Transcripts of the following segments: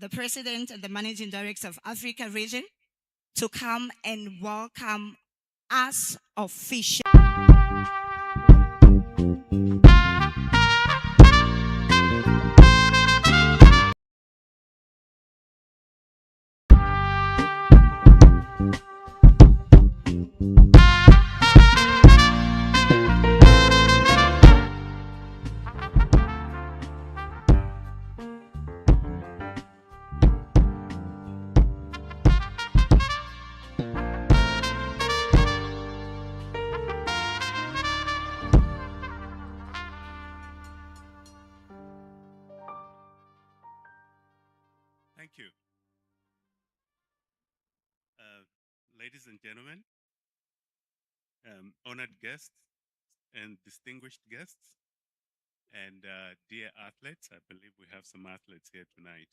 the President and the Managing Director of Africa Region, to come and welcome us officially. Thank you. Ladies and gentlemen, honored guests and distinguished guests, and dear athletes, I believe we have some athletes here tonight.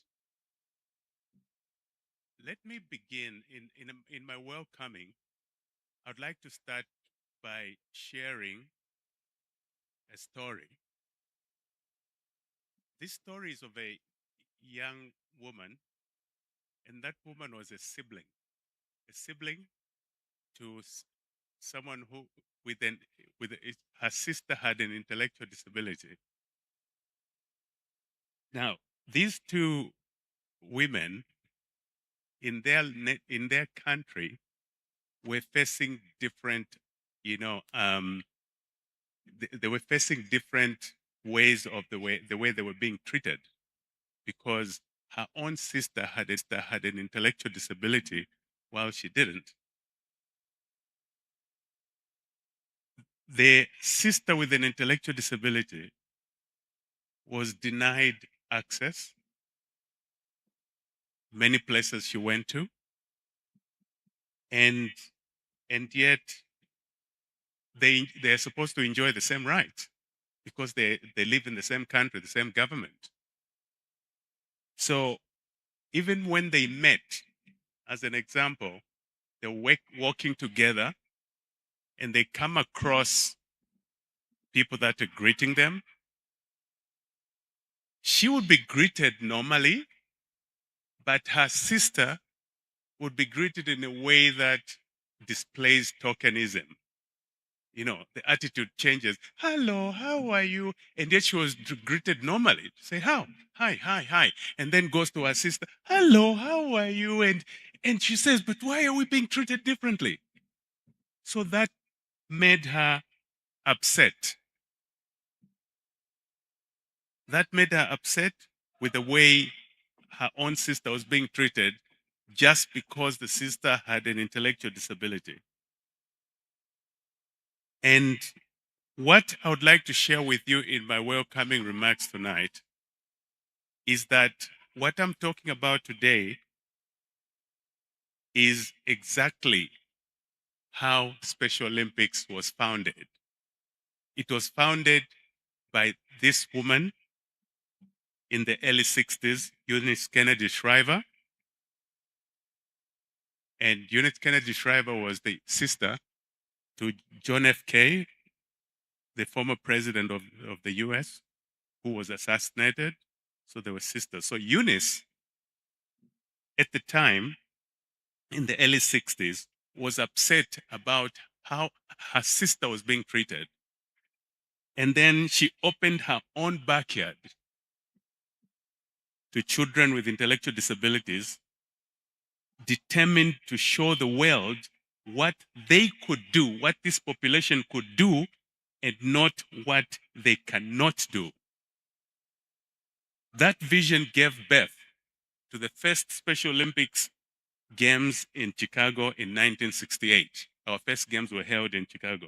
Let me begin in my welcoming. I'd like to start by sharing a story. This story is of a young woman, and that woman was a sibling to someone who her sister had an intellectual disability. Now, these two women in their country were facing different, they were facing different ways of the way they were being treated, because her own sister had an intellectual disability while she didn't. The sister with an intellectual disability was denied access many places she went to, and yet they're supposed to enjoy the same rights because they live in the same country, the same government. So even when they met, as an example, they're walking together and they come across people that are greeting them, she would be greeted normally, but her sister would be greeted in a way that displays tokenism. The attitude changes. Hello, how are you? And yet she was greeted normally. Say, how? Hi, hi, hi. And then goes to her sister. Hello, how are you? And she says, but why are we being treated differently? So that made her upset. That made her upset with the way her own sister was being treated just because the sister had an intellectual disability. And what I would like to share with you in my welcoming remarks tonight is that what I'm talking about today is exactly how Special Olympics was founded. It was founded by this woman in the early 60s, Eunice Kennedy Shriver. And Eunice Kennedy Shriver was the sister to John F. Kennedy, the former president of the US, who was assassinated. So they were sisters. So Eunice, at the time, in the early 60s, was upset about how her sister was being treated. And then she opened her own backyard to children with intellectual disabilities, determined to show the world what they could do, what this population could do, and not what they cannot do. That vision gave birth to the first Special Olympics Games in Chicago in 1968. Our first games were held in Chicago,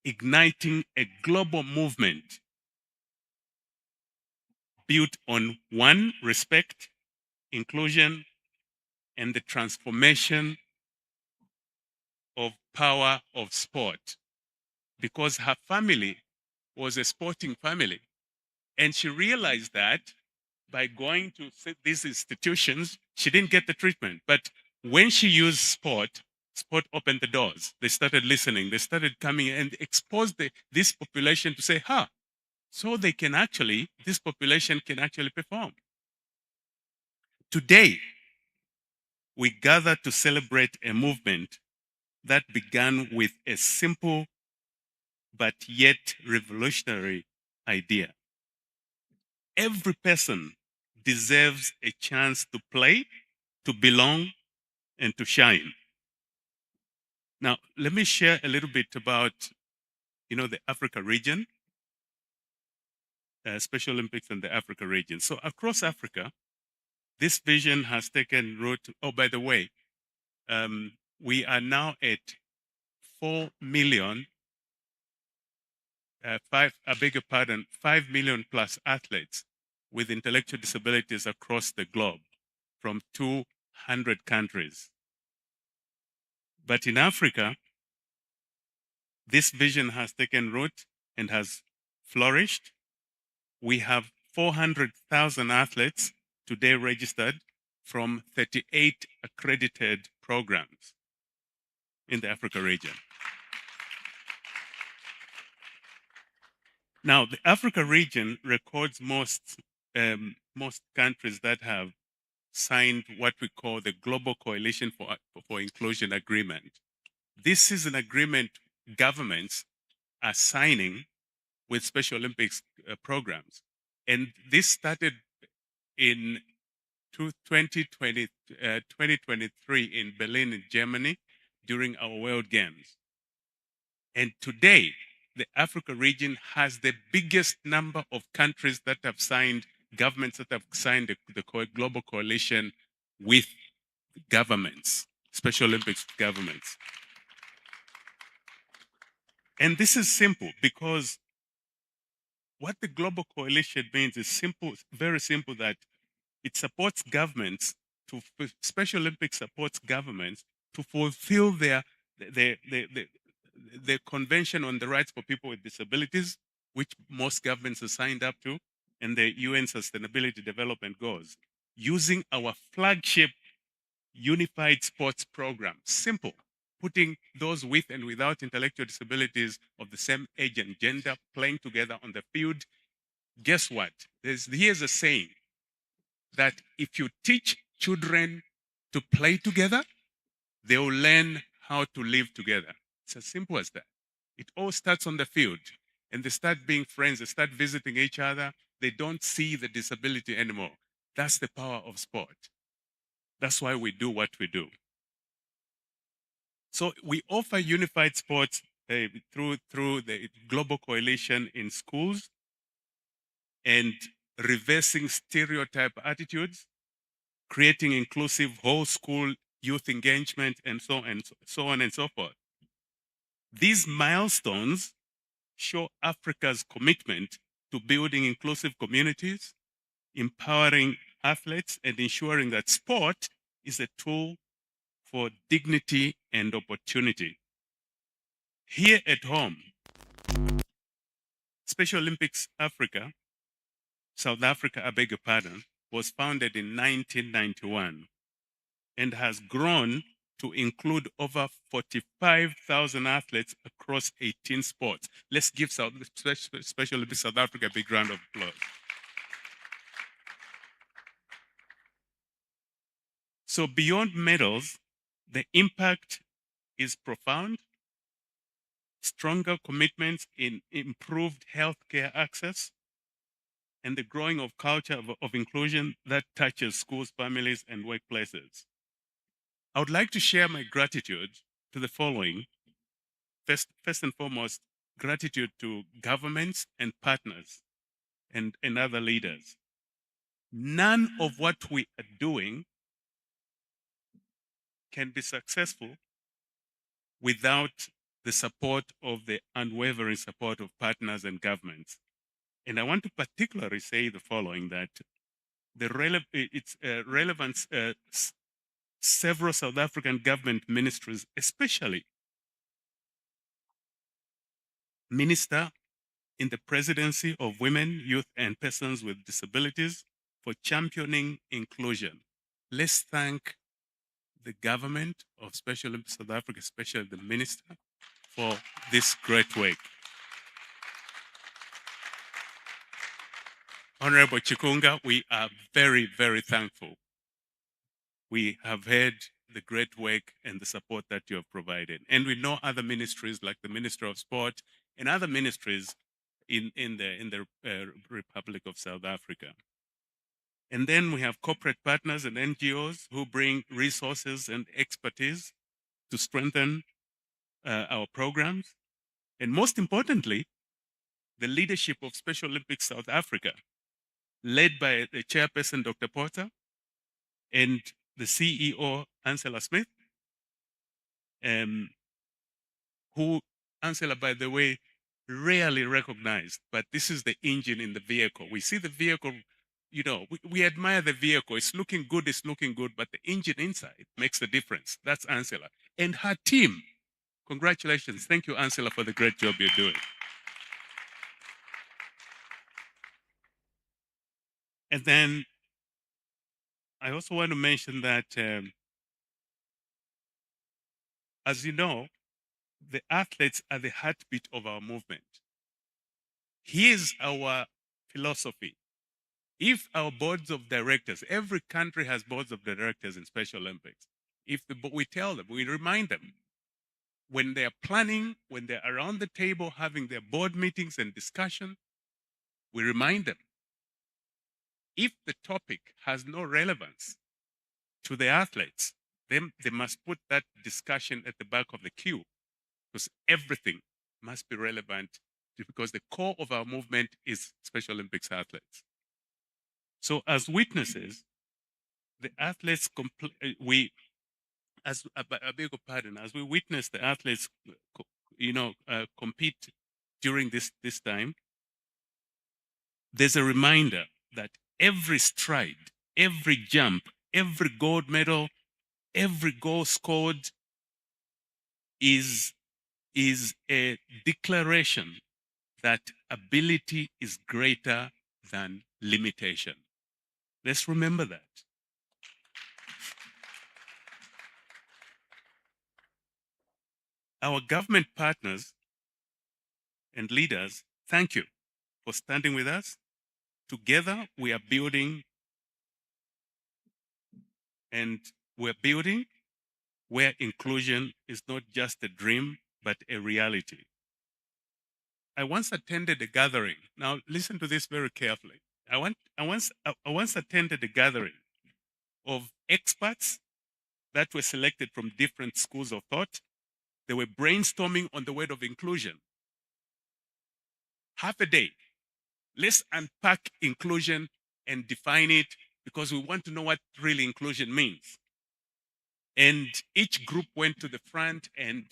igniting a global movement built on one, respect, inclusion, and the transformation of power of sport. Because her family was a sporting family. And she realized that by going to these institutions, she didn't get the treatment. But when she used sport opened the doors. They started listening. They started coming and exposed this population to say, so this population can actually perform. Today, we gather to celebrate a movement that began with a simple but yet revolutionary idea. Every person deserves a chance to play, to belong, and to shine. Now, let me share a little bit about, the Africa region, Special Olympics in the Africa region. So across Africa, this vision has taken root. Oh, by the way, we are now at 4 million, 5 million plus athletes with intellectual disabilities across the globe from 200 countries. But in Africa, this vision has taken root and has flourished. We have 400,000 athletes today registered from 38 accredited programs in the Africa region. Now, the Africa region records most countries that have signed what we call the Global Coalition for Inclusion Agreement. This is an agreement governments are signing with Special Olympics programs. And this started in 2023 in Berlin, in Germany, during our World Games. And today, the Africa region has the biggest number of countries that have signed, governments that have signed the global coalition with governments, Special Olympics governments. And this is simple because what the global coalition means is simple, very simple, that it supports governments Special Olympics supports governments to fulfill the Convention on the Rights for People with Disabilities, which most governments are signed up to, and the UN Sustainability Development Goals, using our flagship unified sports program. Simple. Putting those with and without intellectual disabilities of the same age and gender playing together on the field. Guess what? Here's a saying that if you teach children to play together, they will learn how to live together. It's as simple as that. It all starts on the field, and they start being friends, they start visiting each other. They don't see the disability anymore. That's the power of sport. That's why we do what we do. So we offer unified sports through the global coalition in schools and reversing stereotype attitudes, creating inclusive whole school youth engagement, and so on and so forth. These milestones show Africa's commitment to building inclusive communities, empowering athletes, and ensuring that sport is a tool for dignity and opportunity. Here at home, Special Olympics Africa, South Africa, I beg your pardon, was founded in 1991 and has grown to include over 45,000 athletes across 18 sports. Let's give Special Olympics South Africa a big round of applause. So beyond medals, the impact is profound. Stronger commitments in improved healthcare access, and the growing of culture of inclusion that touches schools, families, and workplaces. I would like to share my gratitude to the following. First and foremost, gratitude to governments and partners and other leaders. None of what we are doing can be successful without the support of the unwavering support of partners and governments. And I want to particularly say the following, that it's relevance, several South African government ministries, especially Minister in the Presidency of Women, Youth, and Persons with Disabilities, for championing inclusion. Let's thank the government of Special Olympics South Africa, especially the minister, for this great work. Honorable Chikunga, we are very, very thankful we have heard the great work and the support that you have provided. And we know other ministries like the Minister of Sport and other ministries in the Republic of South Africa. And then we have corporate partners and NGOs who bring resources and expertise to strengthen our programs. And most importantly, the leadership of Special Olympics South Africa, led by the chairperson, Dr. Porter, and the CEO, Angela Smith, who Angela, by the way, rarely recognized, but this is the engine in the vehicle. We see the vehicle, we admire the vehicle. It's looking good, but the engine inside makes the difference. That's Angela. And her team. Congratulations. Thank you, Angela, for the great job you're doing. And then I also want to mention that, as you know, the athletes are the heartbeat of our movement. Here's our philosophy. If our boards of directors, every country has boards of directors in Special Olympics. We tell them, we remind them, when they're planning, when they're around the table having their board meetings and discussion, we remind them, if the topic has no relevance to the athletes, then they must put that discussion at the back of the queue, because everything must be relevant, because the core of our movement is Special Olympics athletes. So as witnesses, the athletes, I beg your pardon, as we witness the athletes, compete during this time, there's a reminder that every stride, every jump, every gold medal, every goal scored is a declaration that ability is greater than limitation. Let's remember that. Our government partners and leaders, thank you for standing with us. Together, we are building, and we're building where inclusion is not just a dream, but a reality. I once attended a gathering. Now, listen to this very carefully. I once attended a gathering of experts that were selected from different schools of thought. They were brainstorming on the word of inclusion. Half a day. Let's unpack inclusion and define it, because we want to know what really inclusion means. And each group went to the front and,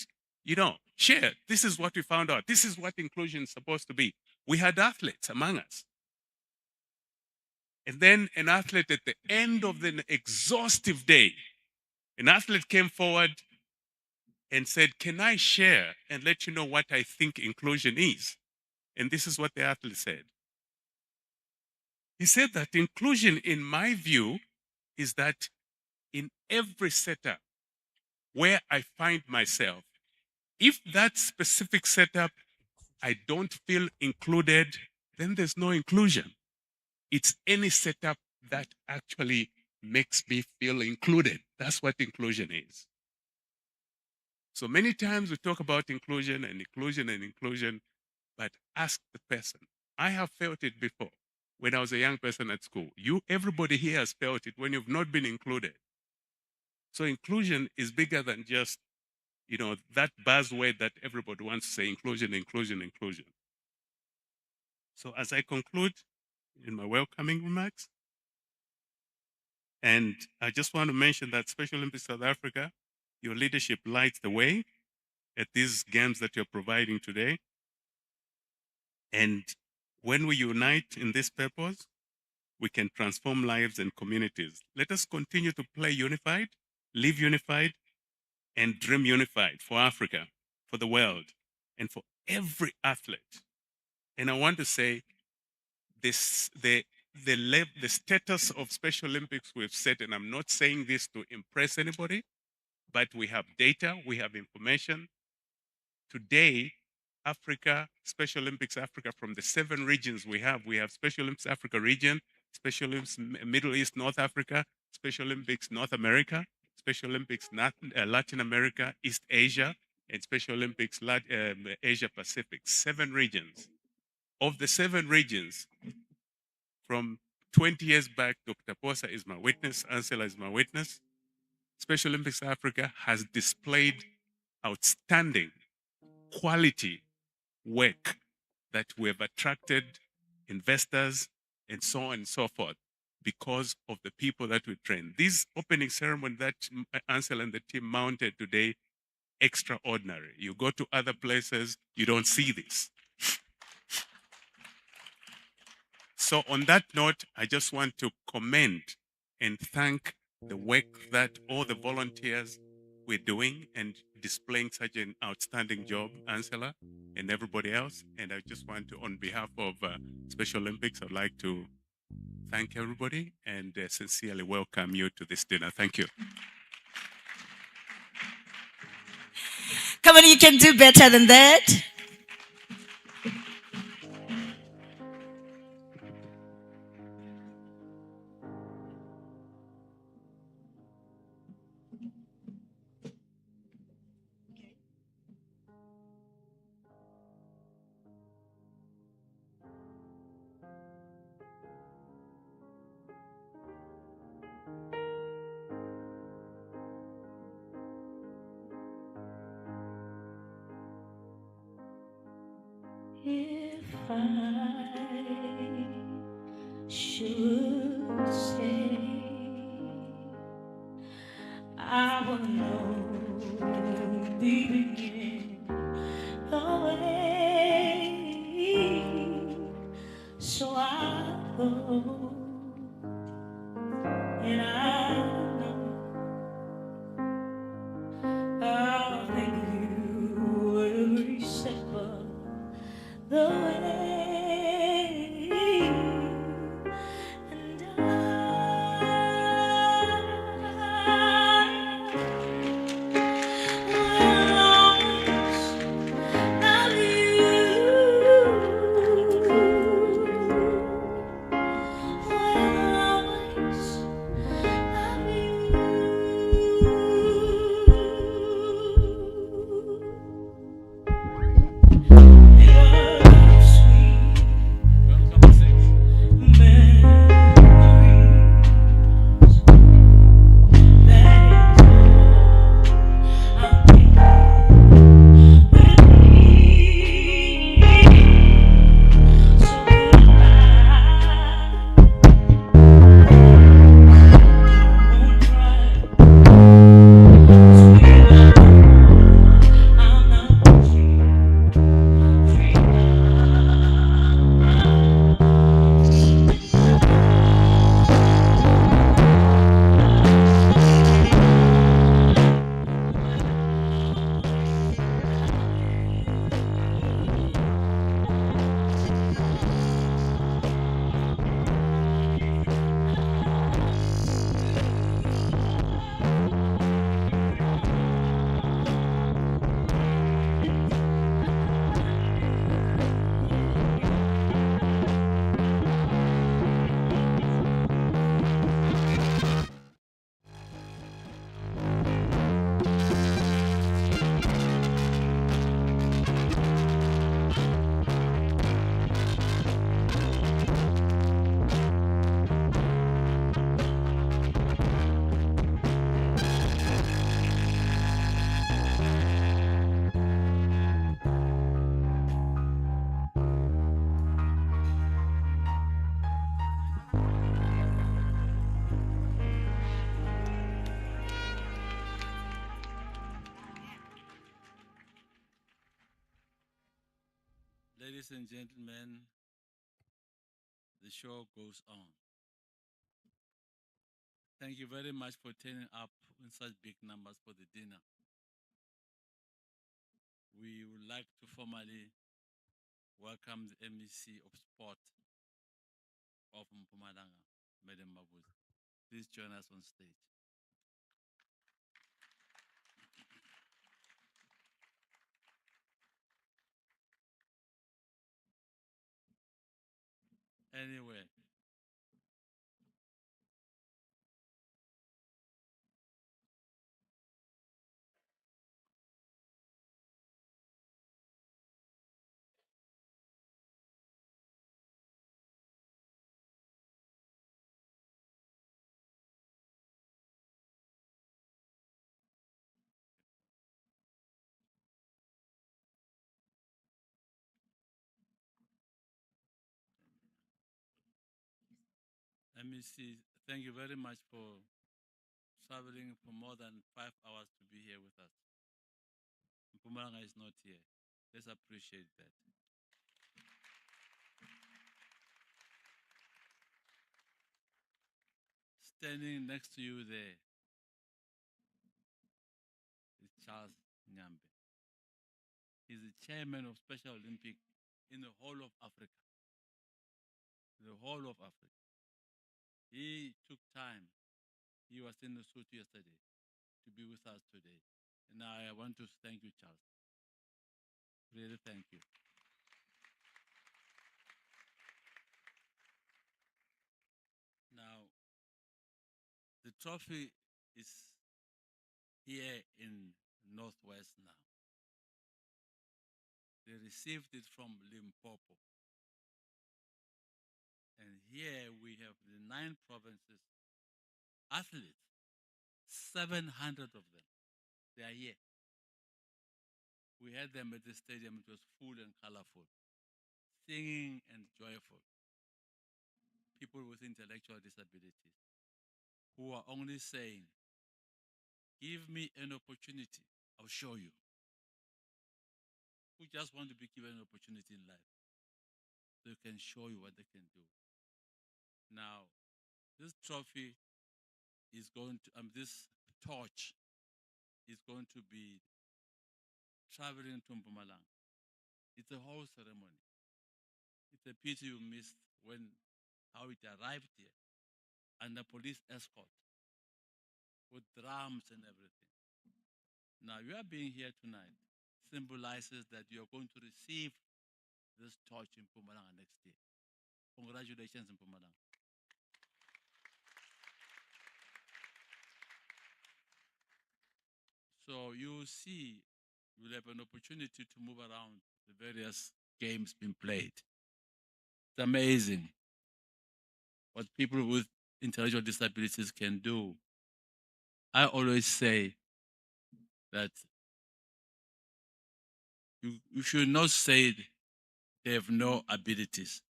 shared. This is what we found out. This is what inclusion is supposed to be. We had athletes among us. And then an athlete at the end of the exhaustive day, an athlete came forward and said, "Can I share and let you know what I think inclusion is?" And this is what the athlete said. He said that inclusion, in my view, is that in every setup where I find myself, if that specific setup I don't feel included, then there's no inclusion. It's any setup that actually makes me feel included. That's what inclusion is. So many times we talk about inclusion and inclusion and inclusion, but ask the person. I have felt it before when I was a young person at school. Everybody here has felt it when you've not been included. So inclusion is bigger than just, that buzzword that everybody wants to say, inclusion, inclusion, inclusion. So as I conclude in my welcoming remarks, and I just want to mention that Special Olympics South Africa, your leadership lights the way at these games that you're providing today. And when we unite in this purpose, we can transform lives and communities. Let us continue to play unified, live unified, and dream unified for Africa, for the world, and for every athlete. And I want to say this, the status of Special Olympics we've set, and I'm not saying this to impress anybody, but we have data, we have information. Today, Africa, Special Olympics Africa, from the 7 regions we have Special Olympics Africa region, Special Olympics Middle East, North Africa, Special Olympics North America, Special Olympics Latin America, East Asia, and Special Olympics Asia Pacific. 7 regions. Of the 7 regions, from 20 years back, Dr. Posa is my witness, Ansela is my witness. Special Olympics Africa has displayed outstanding quality work that we have attracted investors and so on and so forth because of the people that we train. This opening ceremony that Ansel and the team mounted today, extraordinary. You go to other places, you don't see this. So on that note, I just want to commend and thank the work that all the volunteers were doing and displaying such an outstanding job, Ansela and everybody else. And I just want to, on behalf of Special Olympics, I'd like to thank everybody and sincerely welcome you to this dinner. Thank you. Come on, you can do better than that. If I should say I will know the beginning of it, so I go and I know I'll thank you every step of the way. And I will always love you. Sweet memories. That is all I'll take with me. So goodbye. Don't cry, sweetheart. I'm not free Ladies and gentlemen, the show goes on. Thank you very much for turning up in such big numbers for the dinner. We would like to formally welcome the MEC of Sport of Mpumalanga, Madam Mabuz. Please join us on stage. Anyway, MEC, thank you very much for traveling for more than 5 hours to be here with us. Mpumalanga is not here. Let's appreciate that. Standing next to you there is Charles Nyambe. He's the chairman of Special Olympic in the whole of Africa. The whole of Africa. He took time. He was in Lesotho yesterday to be with us today. And I want to thank you, Charles. Really thank you. Now, the trophy is here in Northwest now. They received it from Limpopo. And here we have the 9 provinces athletes, 700 of them. They are here. We had them at the stadium. It was full and colorful, singing and joyful. People with intellectual disabilities who are only saying, give me an opportunity, I'll show you. Who just want to be given an opportunity in life so they can show you what they can do. Now, this trophy is going to, this torch is going to be traveling to Mpumalanga. It's a whole ceremony. It's a pity you missed how it arrived here under police escort with drums and everything. Now, you are being here tonight symbolizes that you are going to receive this torch in Mpumalanga next year. Congratulations in Mpumalanga. So you see, you'll have an opportunity to move around the various games being played. It's amazing what people with intellectual disabilities can do. I always say that you should not say they have no abilities.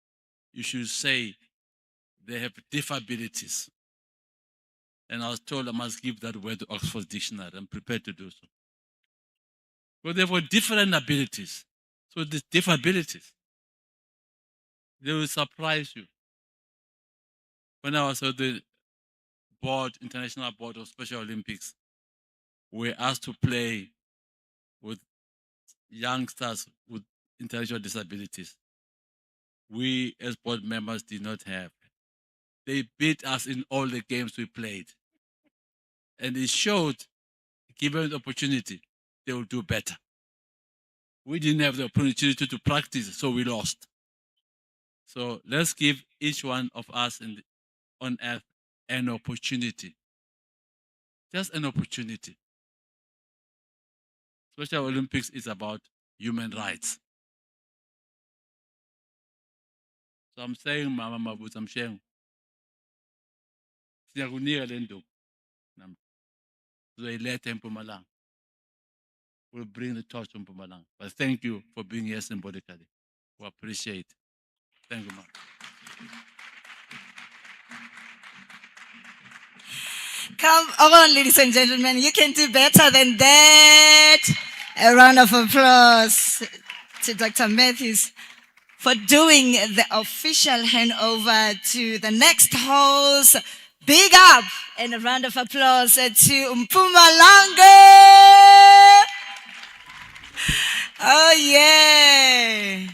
You should say they have disabilities. And I was told I must give that word to Oxford Dictionary. I'm prepared to do so. But they've got different abilities. So these disabilities, they will surprise you. When I was at the International Board of Special Olympics, we were asked to play with youngsters with intellectual disabilities. We as board members did not have. They beat us in all the games we played. And it showed, given the opportunity, they will do better. We didn't have the opportunity to practice, so we lost. So let's give each one of us on earth an opportunity. Just an opportunity. Special Olympics is about human rights. So I'm saying, Mama Mabuz, I'm saying, we'll bring the torch to Mpumalanga. But thank you for being here symbolically. We appreciate it. Thank you, Ma'am. Come on, ladies and gentlemen, you can do better than that. A round of applause to Dr. Matthews for doing the official handover to the next host. Big up and a round of applause to Mpumalanga. Oh, yeah.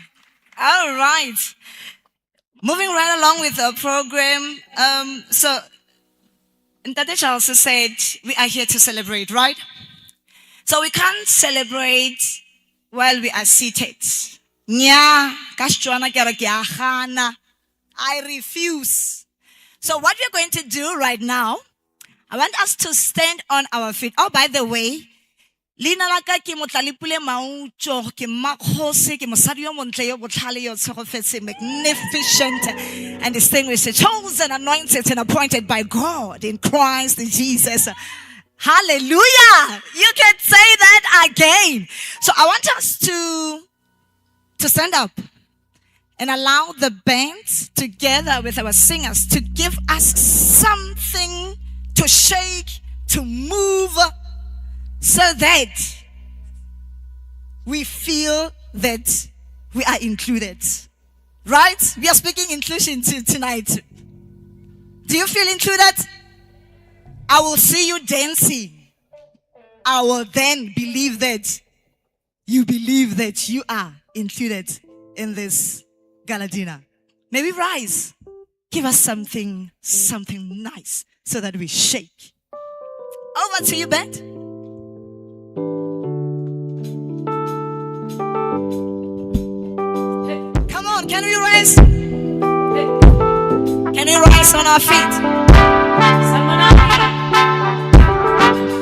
All right. Moving right along with our program. So, Ntate Charles said we are here to celebrate, right? So we can't celebrate while we are seated. I refuse. So what we're going to do right now, I want us to stand on our feet. Oh, by the way, Lina la ka ke motlalipule mautso ke makhosi ke mosadi yo montle yo botlhale yo tshogofetse magnificent and distinguished, chosen, anointed and appointed by God in Christ Jesus. Hallelujah! You can say that again. So I want us to stand up. and allow the band together with our singers to give us something to shake, to move, so that we feel that we are included. Right? We are speaking inclusion tonight. Do you feel included? I will see you dancing. I will then believe that you believe that you are included in this gala dinner. Maybe rise. Give us something nice so that we shake. Over to you, band. Come on, can we rise? Can we rise on our feet? Someone up.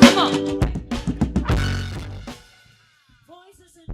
Come on. Voices in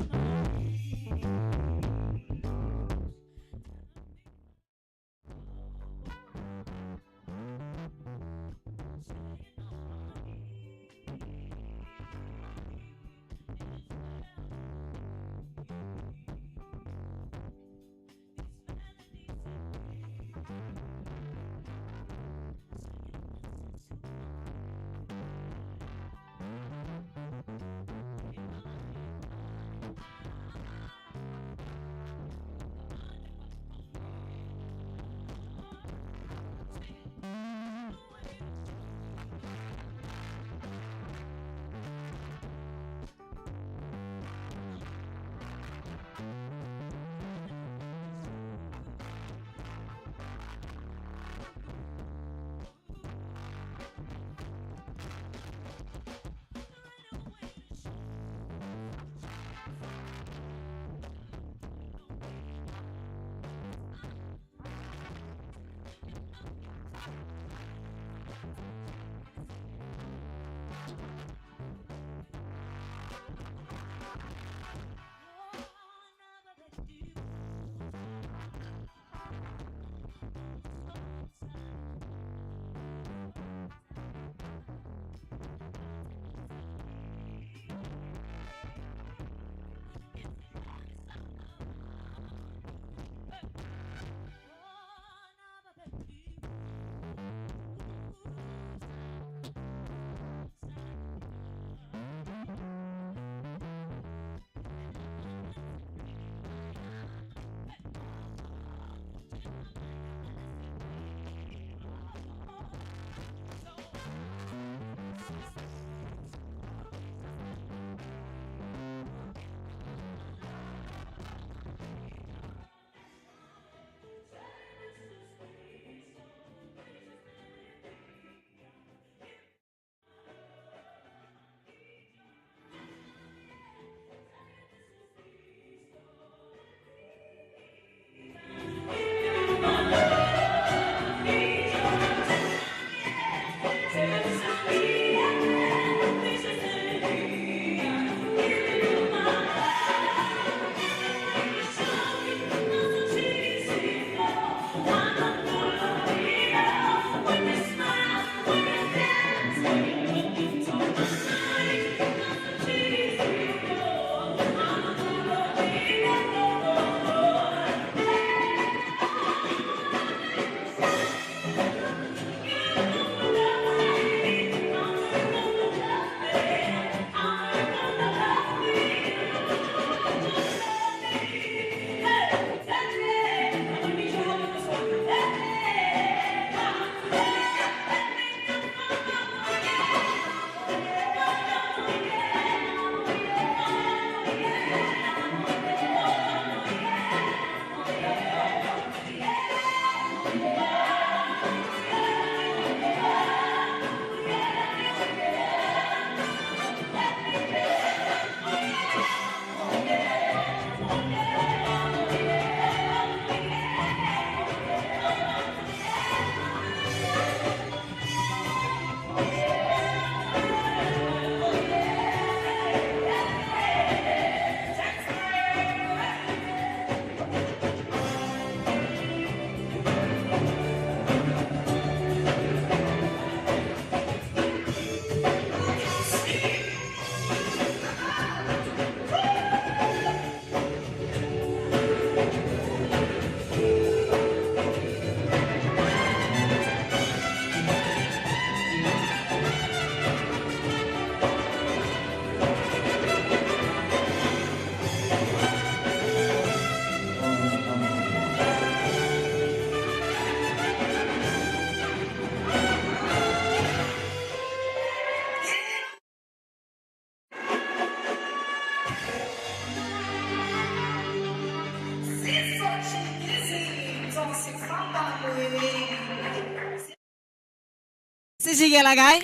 Nijigela guy.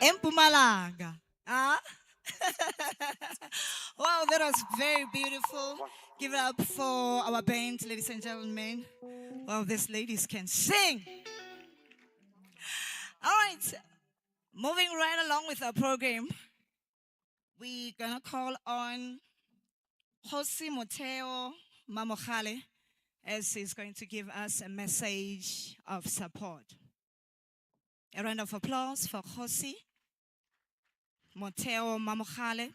Empumalanga. Ah. Wow, that was very beautiful. Give it up for our band, ladies and gentlemen. Wow, these ladies can sing. All right, moving right along with our program, we're gonna call on Jose Moteo Mamokale as he's going to give us a message of support. A round of applause for Jose Moteo Mamokale.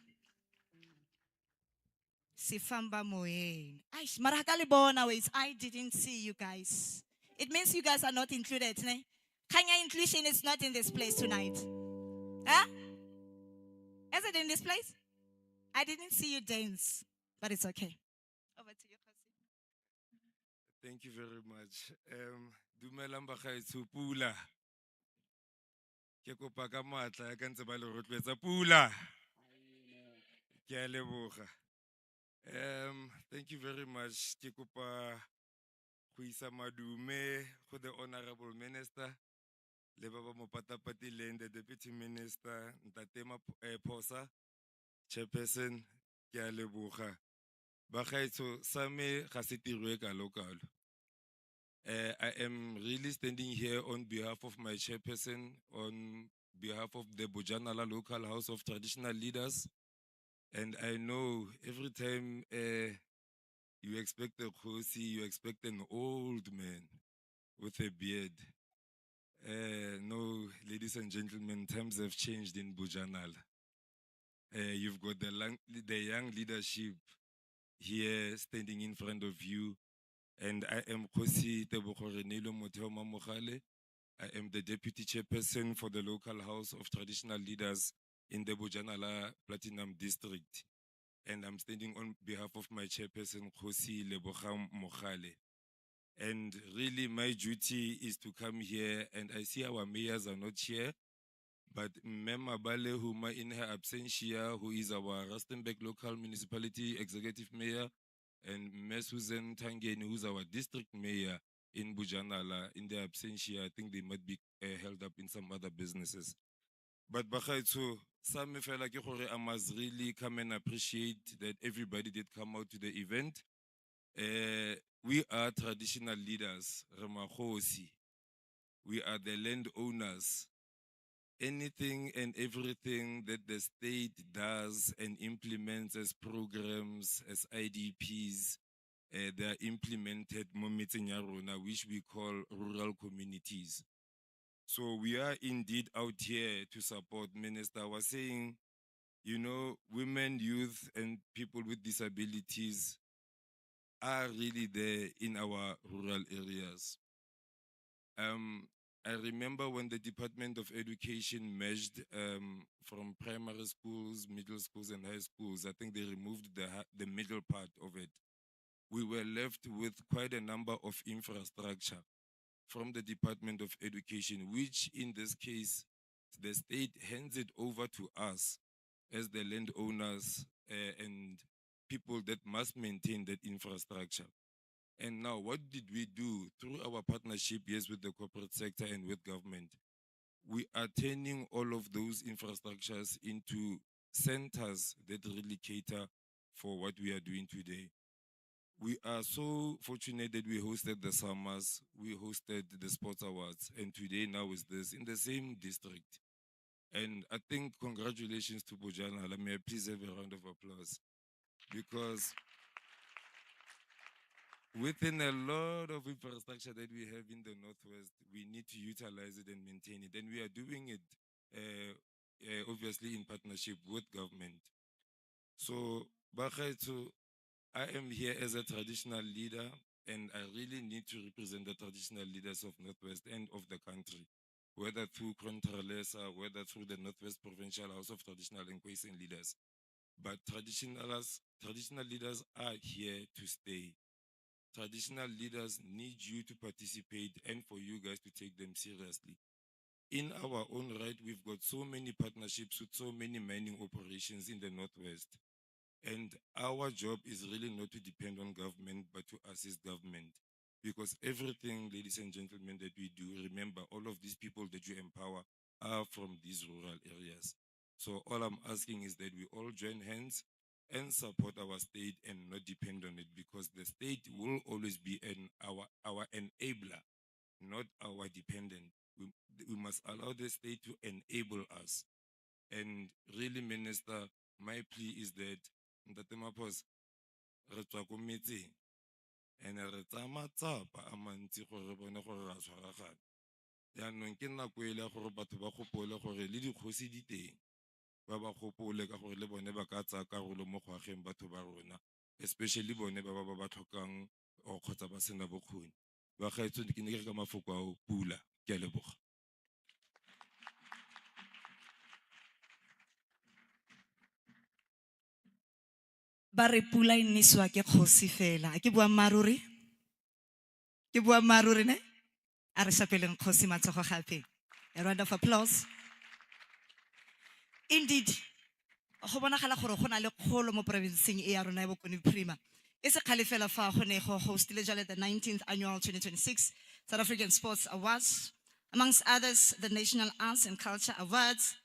Sifamba moyeni. Aish, marakali bona wait. I didn't see you guys. It means you guys are not included, ne? Kenya inclusion is not in this place tonight. Huh? Is it in this place? I didn't see you dance, but it's okay. Over to you, Jose. Thank you very much. Dumelang bagaetsho pula. Ke kopa ka matla ka ntse ba le rotloetsa pula. Ke a leboga. Thank you very much. Ke kopa go isa madume go the honorable minister le ba ba mo patapatileng, the deputy minister Ntate Phosa, chairperson. Ke a leboga. Bagaetsho sa me ga se tiro e kalo-kalo. I am really standing here on behalf of my chairperson, on behalf of the Bojanala Local House of Traditional Leaders. And I know every time you expect a Khosi, you expect an old man with a beard. No, ladies and gentlemen, times have changed in Bojanala. You've got the young leadership here standing in front of you. And I am Khosi Tebogorenelo Moteo Mamokale. I am the deputy chairperson for the local house of traditional leaders in the Bojanala Platinum District. And I'm standing on behalf of my chairperson, Khosi Lebogang Mogale. And really my duty is to come here, and I see our mayors are not here, but Mema Bale Huma in her absentia, who is our Rustenburg local municipality executive mayor, and Ms. Susan Tangeni, who's our district mayor in Bojanala, in their absentia. I think they might be held up in some other businesses. But Bagaitsho, some feel like I must really come and appreciate that everybody did come out to the event. We are traditional leaders, Ramakhosi. We are the landowners. Anything and everything that the state does and implements as programs, as IDPs, they are implemented which we call rural communities. So we are indeed out here to support. Minister was saying, you know, women, youth, and people with disabilities are really there in our rural areas. I remember when the Department of Education merged from primary schools, middle schools, and high schools. I think they removed the middle part of it. We were left with quite a number of infrastructure from the Department of Education, which in this case, the state hands it over to us as the landowners and people that must maintain that infrastructure. And now, what did we do through our partnership, yes, with the corporate sector and with government? We are turning all of those infrastructures into centers that really cater for what we are doing today. We are so fortunate that we hosted the summers, we hosted the sports awards, and today now is this in the same district. And I think congratulations to Bojanala. May I please have a round of applause? Because within a lot of infrastructure that we have in the Northwest, we need to utilize it and maintain it. And we are doing it obviously in partnership with government. So, Bagaitsho, I am here as a traditional leader, and I really need to represent the traditional leaders of Northwest and of the country, whether through Contralesa, whether through the Northwest Provincial House of Traditional and Kweseng Leaders. But traditional leaders are here to stay. Traditional leaders need you to participate and for you guys to take them seriously. In our own right, we've got so many partnerships with so many mining operations in the Northwest. And our job is really not to depend on government, but to assist government. Because everything, ladies and gentlemen, that we do, remember, all of these people that you empower are from these rural areas. So all I'm asking is that we all join hands and support our state and not depend on it, because the state will always be our enabler, not our dependent. We must allow the state to enable us. And really, Minister, my plea is that Ntate Maphosa, re tswa ko metseng, and re tsaya matsapa a mantsi gore re bone gore ra tshwaragana. Jaanong ke nako e le gore batho ba gopole gore le dikgosi di teng, ba ba gopole ka gore le bone ba ka tsaya karolo mo go ageng batho ba rona, especially bone ba tlhokang or kgotsa ba sena bokgoni. Ba gaetsho ke ne ke re ka mafoko ao pula. Ke a leboga. Ba re pula e nisiwa ke kgosi fela. A ke bua maruri? Ke bua maruri ne? A re shapeleng kgosi matsogo gape. A round of applause. Indeed, go bonagala gore go na le kgolo mo provinceng e ya rona ya Bokone Bophirima. E se kgale fela fa go ne go hostile jale the 19th annual 2026 South African Sports Awards, amongst others the National Arts and Culture Awards,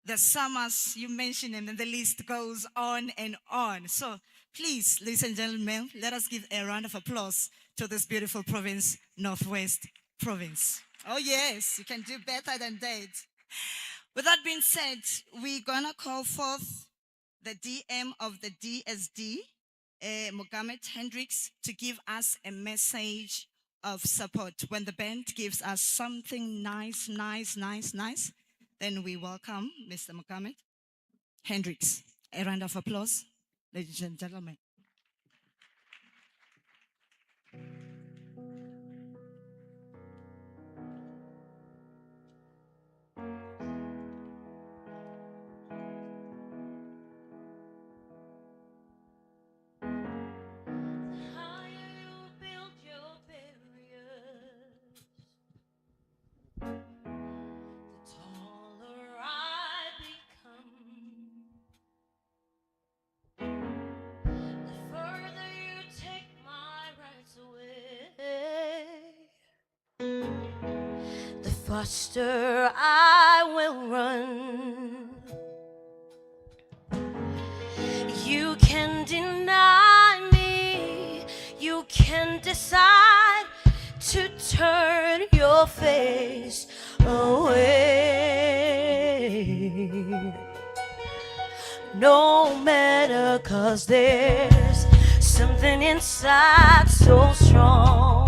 the summers, you mentioned them, and the list goes on and on. So please, ladies and gentlemen, let us give a round of applause to this beautiful province, Northwest Province. Oh yes, you can do better than that. With that being said, we're gonna call forth the DM of the DSD, Mohammed Hendricks, to give us a message of support. When the band gives us something nice, then we welcome Mr. Mohammed Hendricks. A round of applause, ladies and gentlemen. The faster I will run. You can deny me, you can decide to turn your face away. No matter, 'cause there's something inside so strong.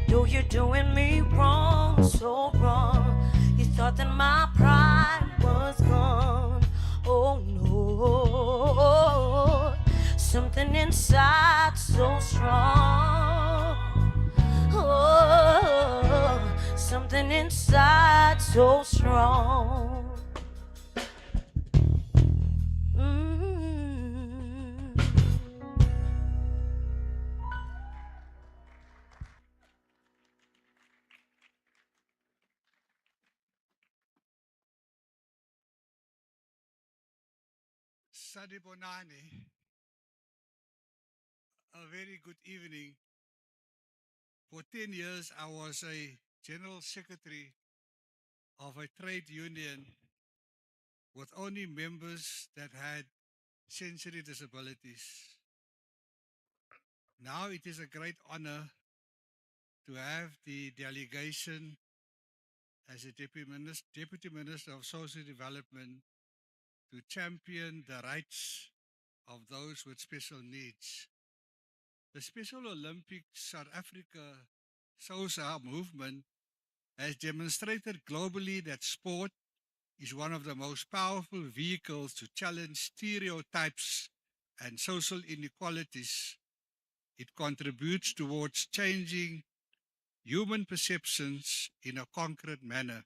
No, you're doing me wrong, so wrong. You thought that my pride was gone. Oh no, something inside so strong. Oh, something inside so strong. Sadibonani, a very good evening. For 10 years, I was a general secretary of a trade union with only members that had sensory disabilities. Now it is a great honor to have the delegation as a Deputy Minister of Social Development to champion the rights of those with special needs. The Special Olympics South Africa SOSA movement has demonstrated globally that sport is one of the most powerful vehicles to challenge stereotypes and social inequalities. It contributes towards changing human perceptions in a concrete manner.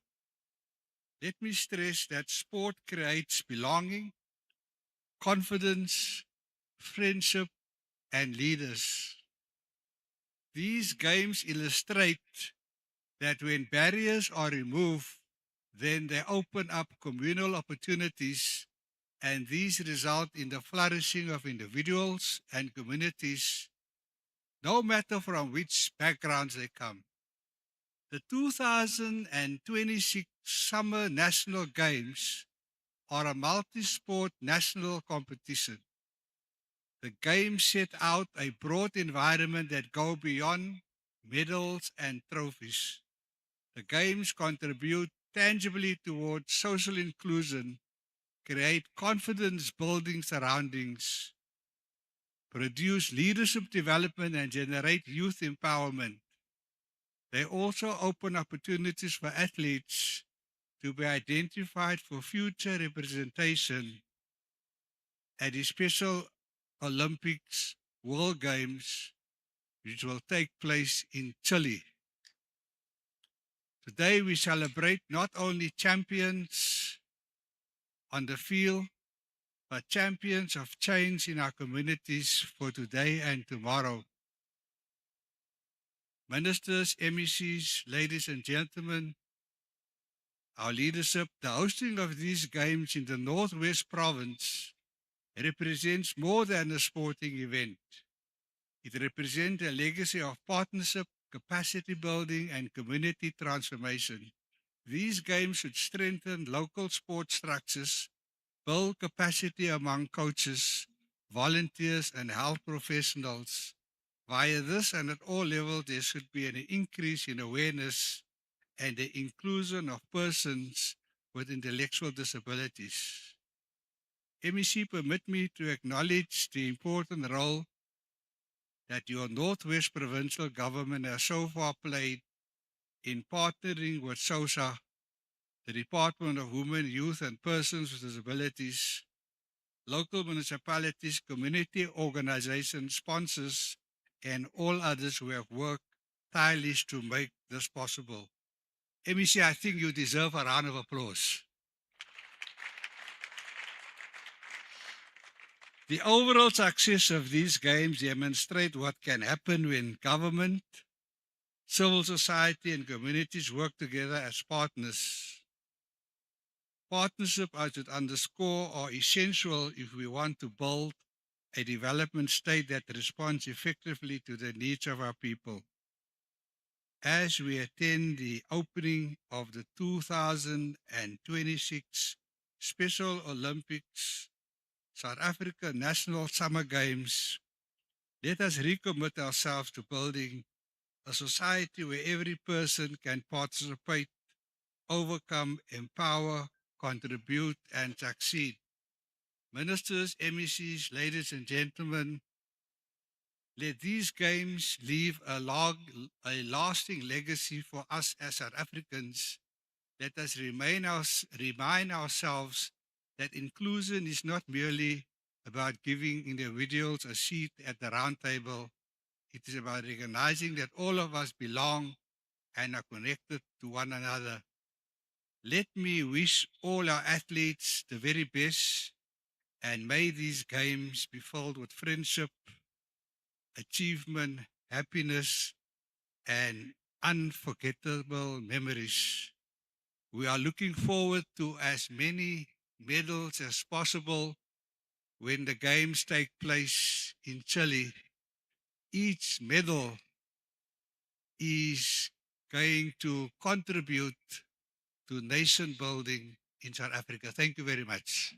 Let me stress that sport creates belonging, confidence, friendship, and leaders. These games illustrate that when barriers are removed, then they open up communal opportunities and these result in the flourishing of individuals and communities, no matter from which backgrounds they come. The 2026 Summer National Games are a multi-sport national competition. The Games set out a broad environment that go beyond medals and trophies. The Games contribute tangibly towards social inclusion, create confidence-building surroundings, produce leadership development, and generate youth empowerment. They also open opportunities for athletes to be identified for future representation at the Special Olympics World Games, which will take place in Chile. Today we celebrate not only champions on the field, but champions of change in our communities for today and tomorrow. Ministers, MECs, ladies and gentlemen, our leadership, the hosting of these games in the Northwest Province represents more than a sporting event. It represents a legacy of partnership, capacity building, and community transformation. These games should strengthen local sport structures, build capacity among coaches, volunteers, and health professionals. Via this and at all levels, there should be an increase in awareness and the inclusion of persons with intellectual disabilities. MEC, permit me to acknowledge the important role that your Northwest Provincial Government has so far played in partnering with SOSA, the Department of Women, Youth and Persons with Disabilities, local municipalities, community organizations, sponsors, and all others who have worked tirelessly to make this possible. MEC, I think you deserve a round of applause. The overall success of these games demonstrate what can happen when government, civil society, and communities work together as partners. Partnership, I should underscore, are essential if we want to build a development state that responds effectively to the needs of our people. As we attend the opening of the 2026 Special Olympics South Africa National Summer Games, let us recommit ourselves to building a society where every person can participate, overcome, empower, contribute, and succeed. Ministers, MECs, ladies and gentlemen, let these games leave a lasting legacy for us as South Africans. Let us remind ourselves that inclusion is not merely about giving individuals a seat at the round table. It is about recognizing that all of us belong and are connected to one another. Let me wish all our athletes the very best, and may these games be filled with friendship, achievement, happiness, and unforgettable memories. We are looking forward to as many medals as possible when the games take place in Chile. Each medal is going to contribute to nation building in South Africa. Thank you very much.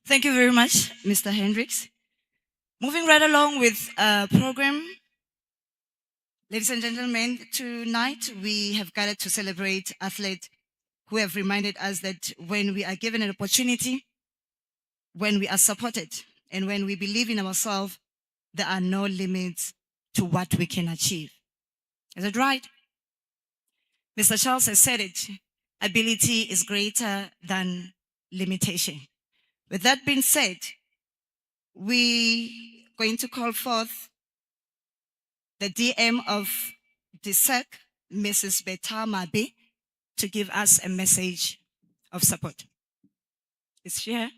Thank you very much, Mr. Hendricks. Moving right along with our program. Ladies and gentlemen, tonight we have gathered to celebrate athletes who have reminded us that when we are given an opportunity, when we are supported, and when we believe in ourselves, there are no limits to what we can achieve. Is that right? Mr. Charles has said it. Ability is greater than limitation. With that being said, we are going to call forth the DM of DSEC, Mrs. Beta Mabe, to give us a message of support. Is she here?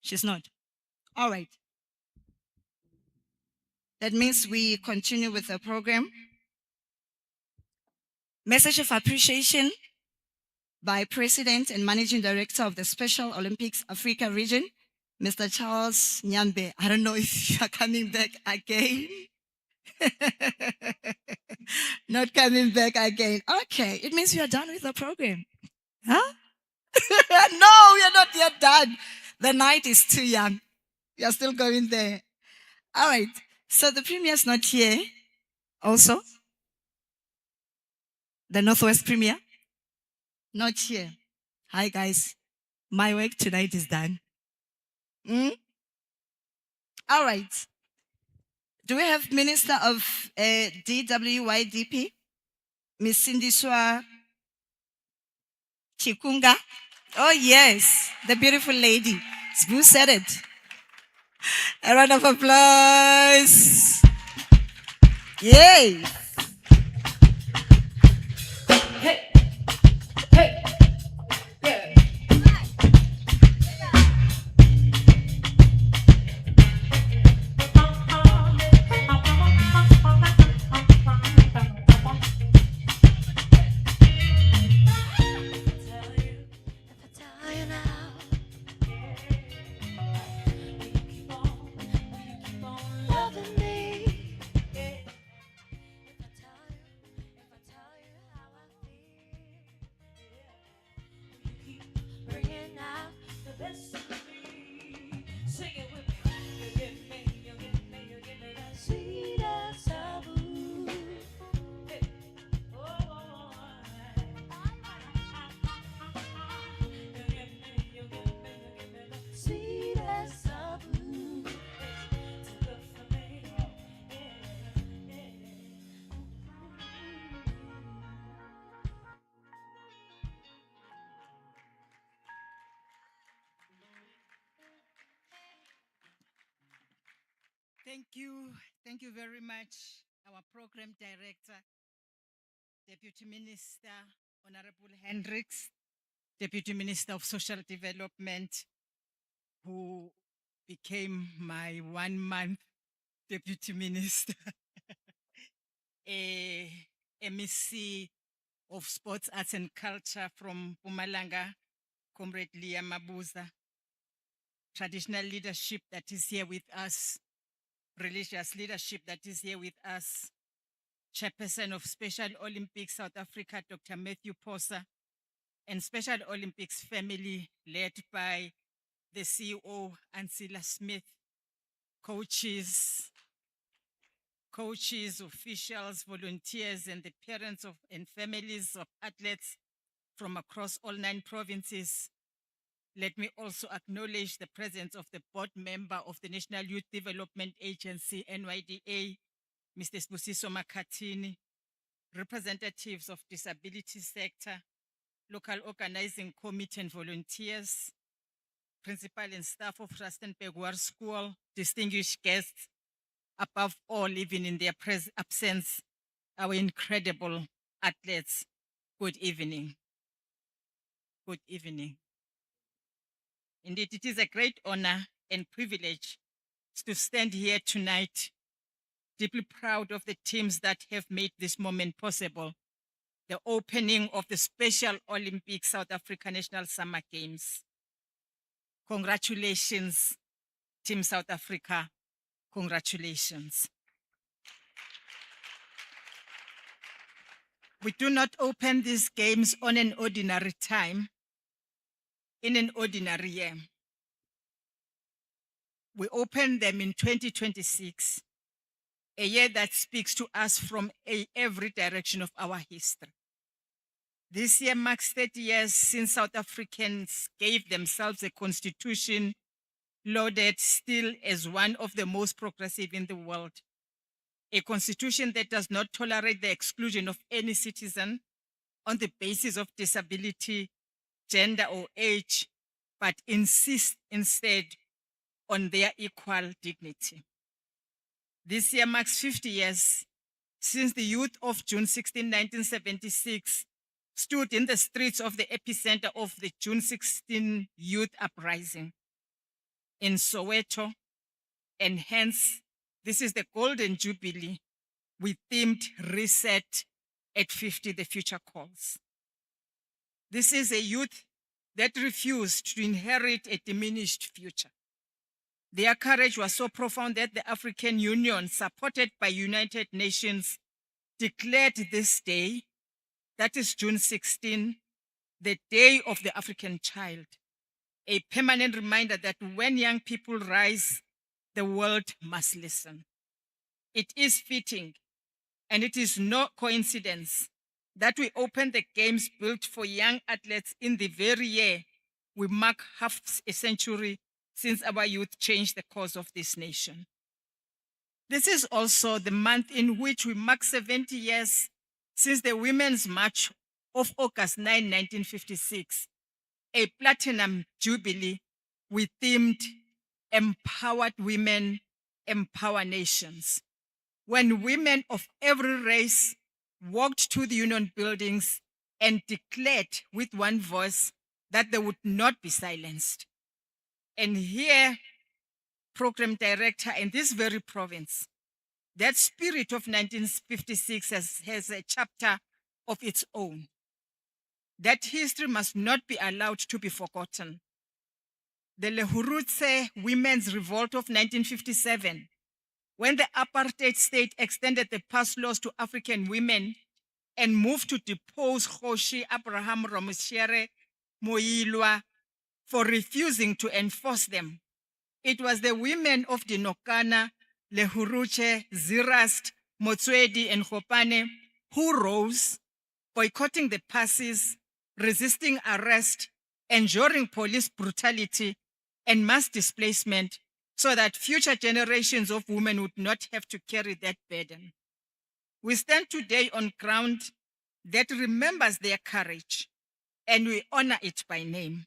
She's not. All right. That means we continue with the program. Message of appreciation by President and Managing Director of the Special Olympics Africa region, Mr. Charles Nyambe. I don't know if you are coming back again. Not coming back again. Okay, it means you are done with the program. Huh? No, we are not yet done. The night is too young. We are still going there. All right. So the Premier is not here. Also, the Northwest Premier, not here. Hi, guys. My work tonight is done. All right. Do we have Minister of DWYDP, Miss Sindiswa Chikunga? Oh, yes, the beautiful lady. Who said it? A round of applause. Yay. Thank you very much, our program director, Deputy Minister, Honorable Hendricks, Deputy Minister of Social Development, who became my 1 month Deputy Minister, MEC of Sports, Arts and Culture from Pumalanga, Comrade Leah Mabuza, traditional leadership that is here with us, religious leadership that is here with us, Chairperson of Special Olympics South Africa, Dr. Matthew Posa, and Special Olympics family led by the CEO, Ansela Smith, coaches, officials, volunteers, and the parents of and families of athletes from across all 9 provinces. Let me also acknowledge the presence of the board member of the National Youth Development Agency, NYDA, Mr. Sbusiso Makatini, representatives of disability sector, local organizing committee and volunteers, principal and staff of Rustenburg War School, distinguished guests, above all, even in their absence, our incredible athletes. Good evening. Good evening. Indeed, it is a great honor and privilege to stand here tonight, deeply proud of the teams that have made this moment possible. The opening of the Special Olympics South Africa National Summer Games. Congratulations, Team South Africa. Congratulations. We do not open these games on an ordinary time, in an ordinary year. We open them in 2026, a year that speaks to us from every direction of our history. This year marks 30 years since South Africans gave themselves a constitution lauded still as one of the most progressive in the world. A constitution that does not tolerate the exclusion of any citizen on the basis of disability, gender, or age, but insists instead on their equal dignity. This year marks 50 years since the youth of June 16, 1976 stood in the streets of the epicenter of the June 16 youth uprising in Soweto, and hence this is the Golden Jubilee. We themed Reset At 50, the future calls. This is a youth that refused to inherit a diminished future. Their courage was so profound that the African Union, supported by United Nations, declared this day, that is June 16, the Day of the African Child, a permanent reminder that when young people rise, the world must listen. It is fitting, and it is no coincidence that we open the games built for young athletes in the very year we mark half a century since our youth changed the course of this nation. This is also the month in which we mark 70 years since the Women's March of August 9, 1956, a platinum jubilee we themed Empowered Women, Empower Nations, when women of every race walked to the union buildings and declared with one voice that they would not be silenced. And here, program director in this very province, that spirit of 1956 has a chapter of its own. That history must not be allowed to be forgotten. The Lehurutse Women's Revolt of 1957, when the apartheid state extended the pass laws to African women and moved to depose Kgoshi Abraham Romoshere Moilwa for refusing to enforce them. It was the women of Dinokana, Lehuruche, Zirast, Motswedi, and Khopane who rose, boycotting the passes, resisting arrest, enduring police brutality and mass displacement so that future generations of women would not have to carry that burden. We stand today on ground that remembers their courage, and we honor it by name.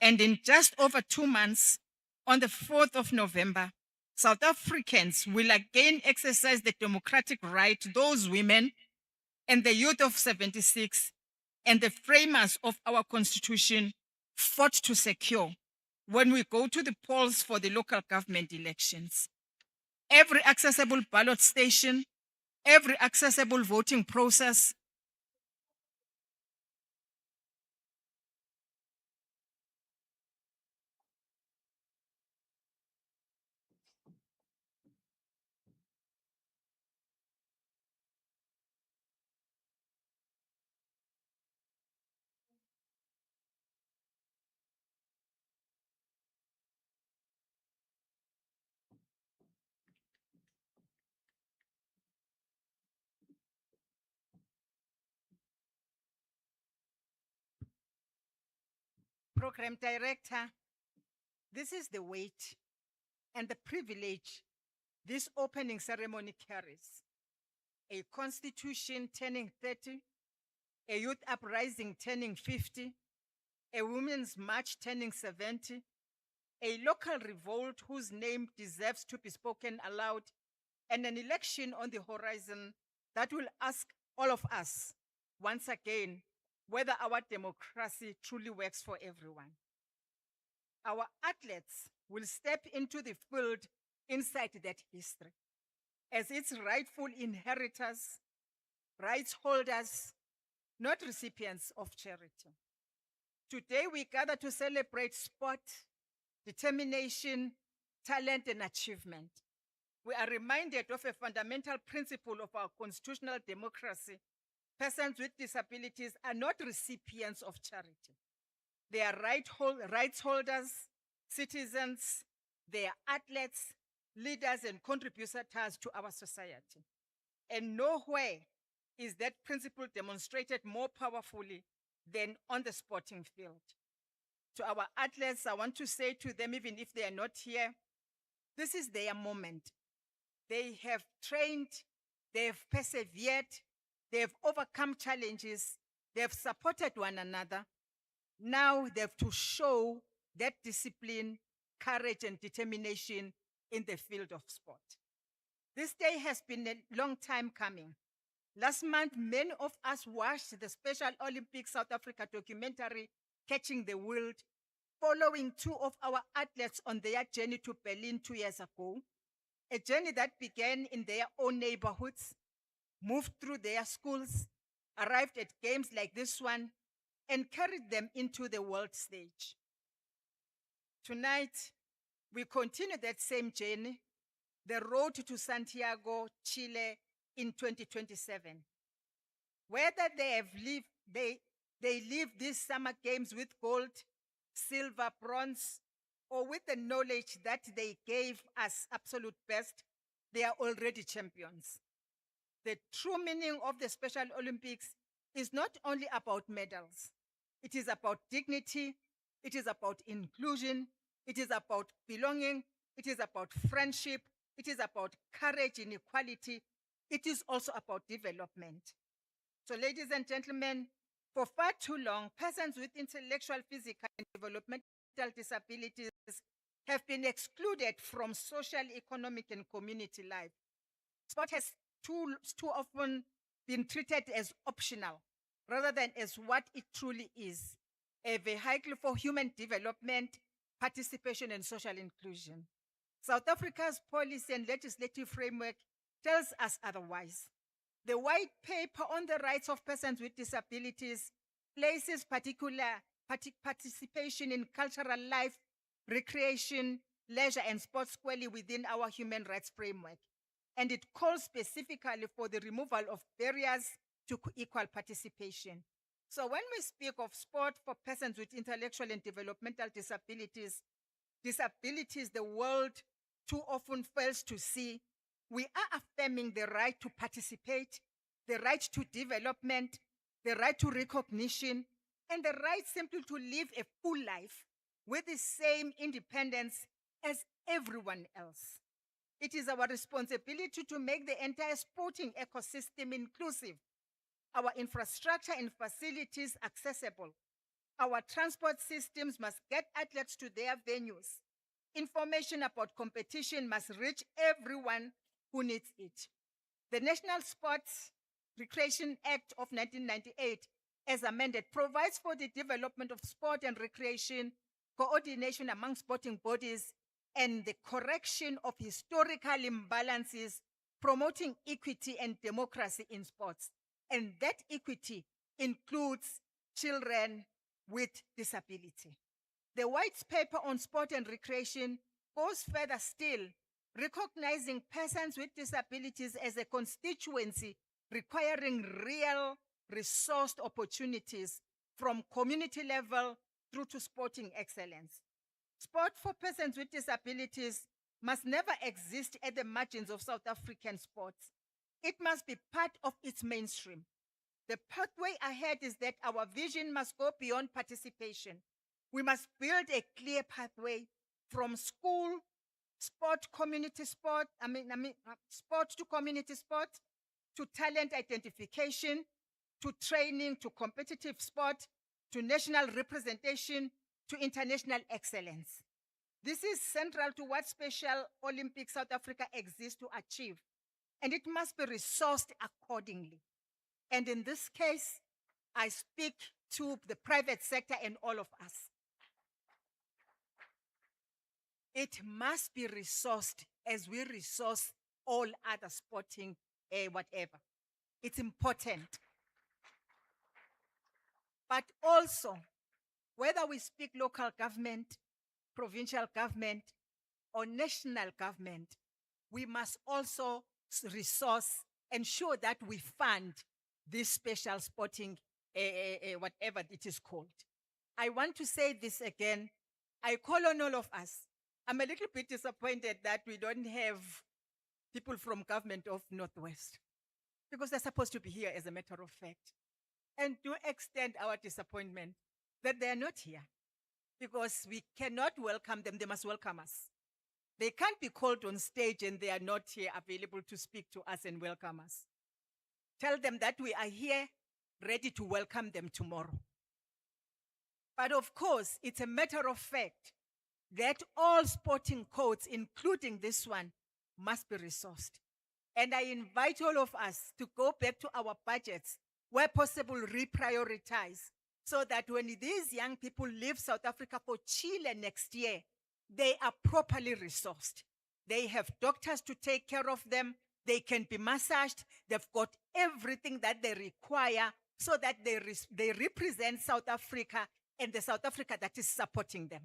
And in just over 2 months, on the 4th of November, South Africans will again exercise the democratic right those women and the youth of 76 and the framers of our constitution fought to secure when we go to the polls for the local government elections. Every accessible ballot station, every accessible voting process, program director, this is the weight and the privilege this opening ceremony carries. A constitution turning 30, a youth uprising turning 50, a women's march turning 70, a local revolt whose name deserves to be spoken aloud, and an election on the horizon that will ask all of us, once again, whether our democracy truly works for everyone. Our athletes will step into the field inside that history as its rightful inheritors, rights holders, not recipients of charity. Today we gather to celebrate sport, determination, talent, and achievement. We are reminded of a fundamental principle of our constitutional democracy. Persons with disabilities are not recipients of charity. They are rights holders, citizens, they are athletes, leaders, and contributors to our society. And nowhere is that principle demonstrated more powerfully than on the sporting field. To our athletes, I want to say to them, even if they are not here, this is their moment. They have trained, they have persevered, they have overcome challenges, they have supported one another. Now they have to show that discipline, courage, and determination in the field of sport. This day has been a long time coming. Last month, many of us watched the Special Olympics South Africa documentary, Catching the World, following 2 of our athletes on their journey to Berlin 2 years ago, a journey that began in their own neighborhoods, moved through their schools, arrived at games like this one, and carried them into the world stage. Tonight, we continue that same journey, the road to Santiago, Chile in 2027. Whether they have lived, they live these summer games with gold, silver, bronze, or with the knowledge that they gave us absolute best, they are already champions. The true meaning of the Special Olympics is not only about medals. It is about dignity. It is about inclusion. It is about belonging. It is about friendship. It is about courage in equality. It is also about development. So, ladies and gentlemen, for far too long, persons with intellectual, physical, and developmental disabilities have been excluded from social, economic, and community life. Sport has too often been treated as optional rather than as what it truly is, a vehicle for human development, participation, and social inclusion. South Africa's policy and legislative framework tells us otherwise. The white paper on the rights of persons with disabilities places particular participation in cultural life, recreation, leisure, and sports squarely within our human rights framework. And it calls specifically for the removal of barriers to equal participation. So when we speak of sport for persons with intellectual and developmental disabilities the world too often fails to see, we are affirming the right to participate, the right to development, the right to recognition, and the right simply to live a full life with the same independence as everyone else. It is our responsibility to make the entire sporting ecosystem inclusive, our infrastructure and facilities accessible. Our transport systems must get athletes to their venues. Information about competition must reach everyone who needs it. The National Sports Recreation Act of 1998, as amended, provides for the development of sport and recreation, coordination among sporting bodies, and the correction of historical imbalances, promoting equity and democracy in sports. And that equity includes children with disability. The White Paper on Sport and Recreation goes further still, recognizing persons with disabilities as a constituency requiring real resourced opportunities from community level through to sporting excellence. Sport for persons with disabilities must never exist at the margins of South African sports. It must be part of its mainstream. The pathway ahead is that our vision must go beyond participation. We must build a clear pathway from school, sport to community sport, to talent identification, to training, to competitive sport, to national representation, to international excellence. This is central to what Special Olympics South Africa exists to achieve, and it must be resourced accordingly. And in this case, I speak to the private sector and all of us. It must be resourced as we resource all other sporting whatever. It's important. But also, whether we speak local government, provincial government, or national government, we must also resource, ensure that we fund this special sporting, whatever it is called. I want to say this again. I call on all of us. I'm a little bit disappointed that we don't have people from government of Northwest, because they're supposed to be here as a matter of fact. And to extend our disappointment that they are not here, because we cannot welcome them, they must welcome us. They can't be called on stage and they are not here available to speak to us and welcome us. Tell them that we are here ready to welcome them tomorrow. But of course, it's a matter of fact that all sporting codes, including this one, must be resourced. And I invite all of us to go back to our budgets, where possible, reprioritize, so that when these young people leave South Africa for Chile next year, they are properly resourced. They have doctors to take care of them. they can be massaged, they've got everything that they require so that they represent South Africa and the South Africa that is supporting them.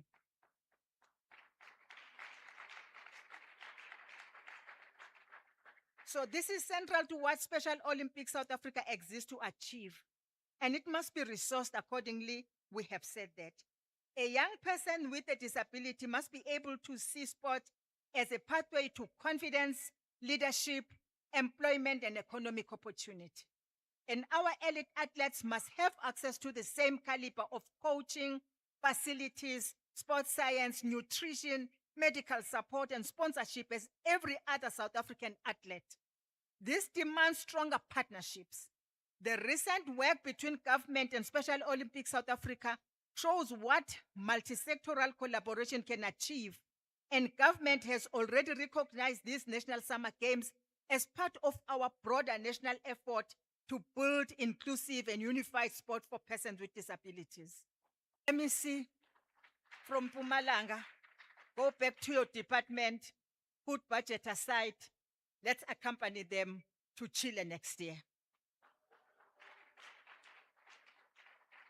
So this is central to what Special Olympics South Africa exists to achieve. And it must be resourced accordingly. We have said that. A young person with a disability must be able to see sport as a pathway to confidence, leadership, employment, and economic opportunity. And our elite athletes must have access to the same caliber of coaching, facilities, sports science, nutrition, medical support, and sponsorship as every other South African athlete. This demands stronger partnerships. The recent work between government and Special Olympics South Africa shows what multi-sectoral collaboration can achieve, and government has already recognized these National Summer Games as part of our broader national effort to build inclusive and unified sport for persons with disabilities. Let me see, from Mpumalanga, go back to your department, put budget aside, let's accompany them to Chile next year.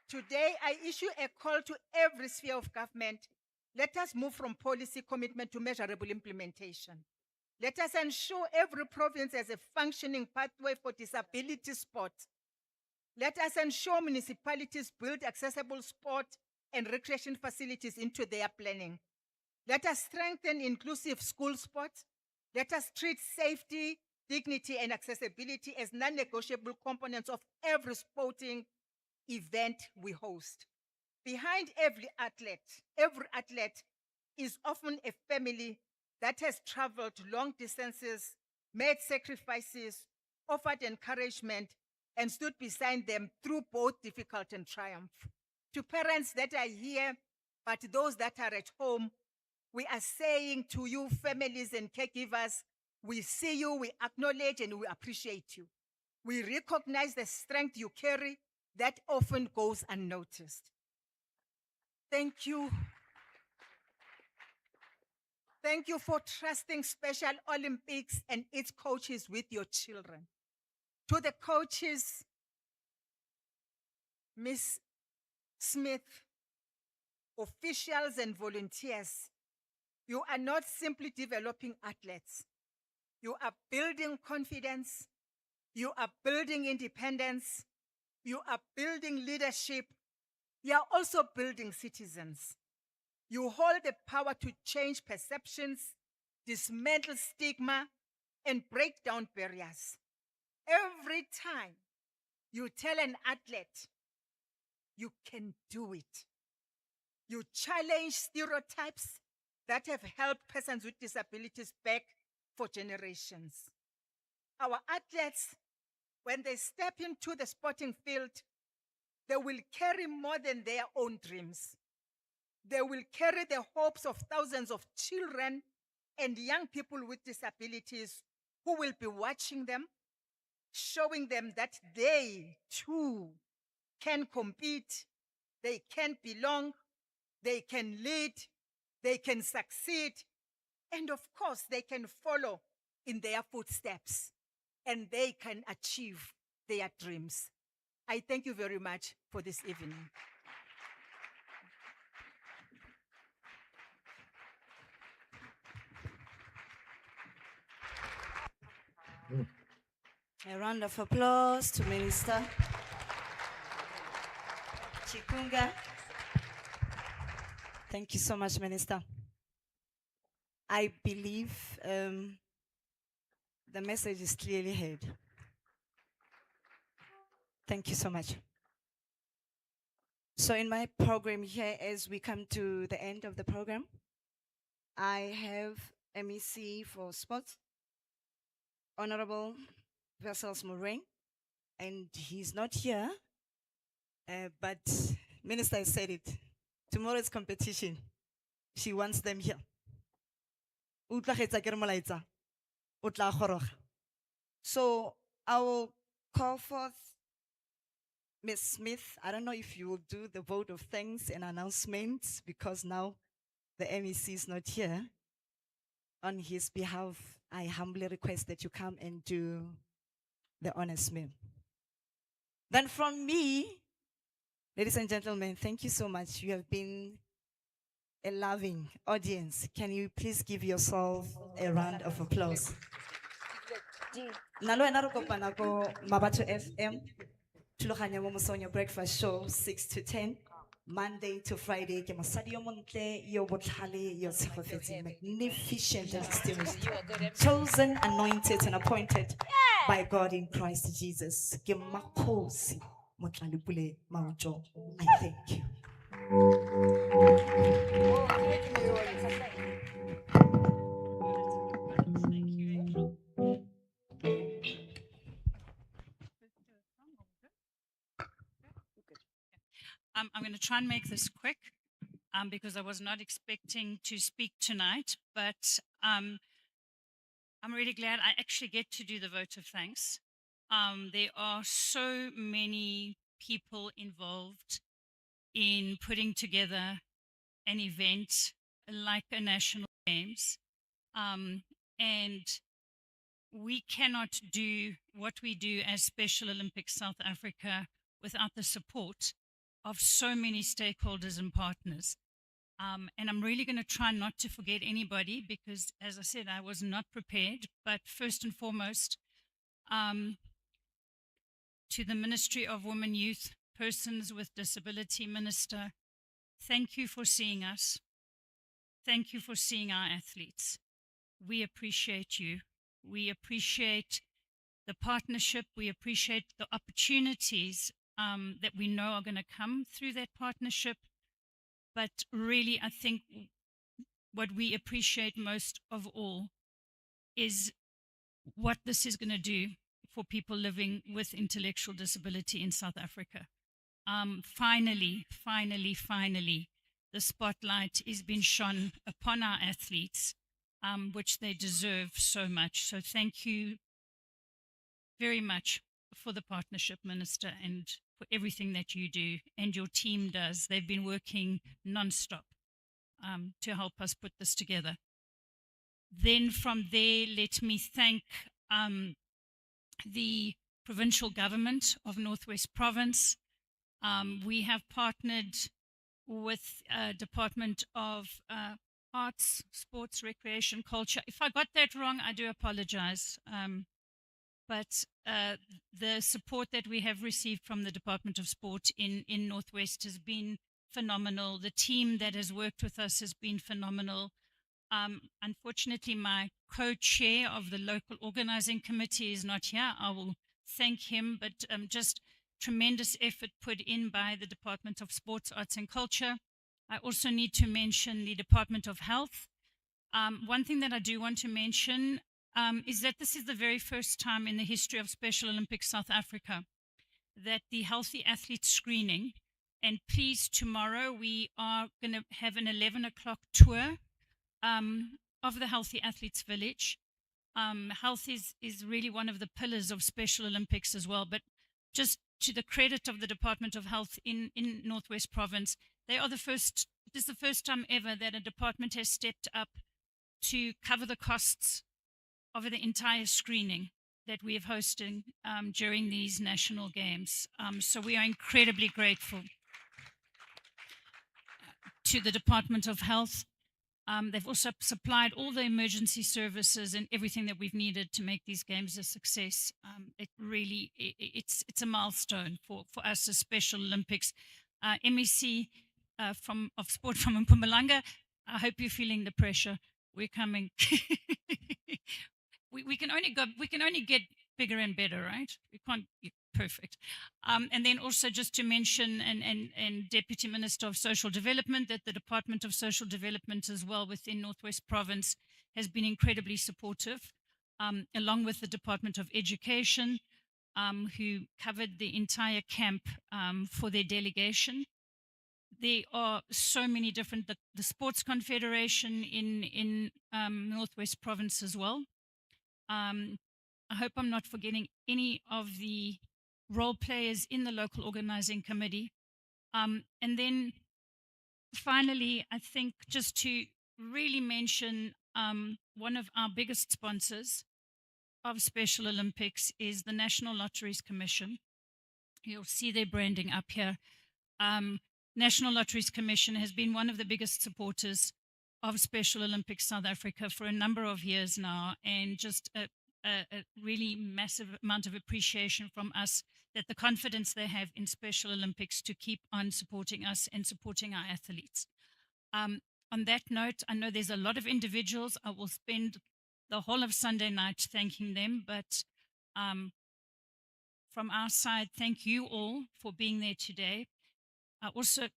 Today, I issue a call to every sphere of government. Let us move from policy commitment to measurable implementation. Let us ensure every province has a functioning pathway for disability sport. Let us ensure municipalities build accessible sport and recreation facilities into their planning. Let us strengthen inclusive school sports. Let us treat safety, dignity, and accessibility as non-negotiable components of every sporting event we host. Behind every athlete is often a family that has traveled long distances, made sacrifices, offered encouragement, and stood beside them through both difficult and triumph. To parents that are here, but those that are at home, we are saying to you, families and caregivers, we see you, we acknowledge, and we appreciate you. We recognize the strength you carry that often goes unnoticed. Thank you. Thank you for trusting Special Olympics and its coaches with your children. To the coaches, Ms. Smith, officials and volunteers, you are not simply developing athletes. You are building confidence. You are building independence. You are building leadership. You are also building citizens. You hold the power to change perceptions, dismantle stigma, and break down barriers. Every time you tell an athlete, you can do it. You challenge stereotypes that have held persons with disabilities back for generations. Our athletes, when they step into the sporting field, they will carry more than their own dreams. They will carry the hopes of thousands of children and young people with disabilities who will be watching them, showing them that they too can compete, they can belong, they can lead, they can succeed, and of course, they can follow in their footsteps and they can achieve their dreams. I thank you very much for this evening. A round of applause to Minister Chikunga. Thank you so much, Minister. I believe the message is clearly heard. Thank you so much. So in my program here, as we come to the end of the program, I have MEC for Sports, Honorable Vessels Moraine, and he's not here, but Minister has said it. Tomorrow is competition. She wants them here. So I will call forth Ms. Smith. I don't know if you will do the vote of thanks and announcements because now the MEC is not here. On his behalf, I humbly request that you come and do the honors meal. Then from me, ladies and gentlemen, thank you so much. You have been a loving audience. Can you please give yourself a round of applause? Nalo ena re kopana ko Mabatho FM. Thulaganya mo mosong ya breakfast show 6 to 10. Monday to Friday, ke mosadi yo montle, yo botlhale, yo tshegofetseng, magnificent and distinguished, chosen, anointed, and appointed by God in Christ Jesus. Ke Makhosi Motlalepule Maujo. I thank you. I'm going to try and make this quick because I was not expecting to speak tonight, but I'm really glad I actually get to do the vote of thanks. There are so many people involved in putting together an event like a national games, and we cannot do what we do as Special Olympics South Africa without the support of so many stakeholders and partners. And I'm really going to try not to forget anybody because, as I said, I was not prepared. But first and foremost, to the Ministry of Women, Youth, Persons with Disability Minister, thank you for seeing us. Thank you for seeing our athletes. We appreciate you. We appreciate the partnership. We appreciate the opportunities that we know are going to come through that partnership. But really, I think what we appreciate most of all is what this is going to do for people living with intellectual disability in South Africa. Finally, the spotlight is being shone upon our athletes, which they deserve so much. So thank you very much for the partnership, Minister, and for everything that you do and your team does. They've been working non-stop to help us put this together. Then from there, let me thank the provincial government of Northwest Province. We have partnered with Department of Arts, Sports, Recreation, Culture. If I got that wrong, I do apologize. But the support that we have received from the Department of Sport in Northwest has been phenomenal. The team that has worked with us has been phenomenal. Unfortunately, my co-chair of the local organizing committee is not here. I will thank him, but just tremendous effort put in by the Department of Sports, Arts and Culture. I also need to mention the Department of Health. One thing that I do want to mention is that this is the very first time in the history of Special Olympics South Africa that the Healthy Athlete Screening, and please, tomorrow we are going to have an 11 o'clock tour of the Healthy Athletes Village. Health is really one of the pillars of Special Olympics as well, but just to the credit of the Department of Health in Northwest Province, they are the first, it is the first time ever that a department has stepped up to cover the costs of the entire screening that we have hosting during these national games. So we are incredibly grateful to the Department of Health. They've also supplied all the emergency services and everything that we've needed to make these games a success. It really, it's a milestone for us as Special Olympics. MEC of Sport from Mpumalanga, I hope you're feeling the pressure. We're coming. we can only get bigger and better, right? We can't be perfect. And then also just to mention, and Deputy Minister of Social Development, that the Department of Social Development as well within Northwest Province has been incredibly supportive, along with the Department of Education, who covered the entire camp for their delegation. There are so many different, the Sports Confederation in Northwest Province as well. I hope I'm not forgetting any of the role players in the local organizing committee. And then finally, I think just to really mention one of our biggest sponsors of Special Olympics is the National Lotteries Commission. You'll see their branding up here. National Lotteries Commission has been one of the biggest supporters of Special Olympics South Africa for a number of years now, and just a really massive amount of appreciation from us that the confidence they have in Special Olympics to keep on supporting us and supporting our athletes. On that note, I know there's a lot of individuals. I will spend the whole of Sunday night thanking them, but from our side, thank you all for being there today. I also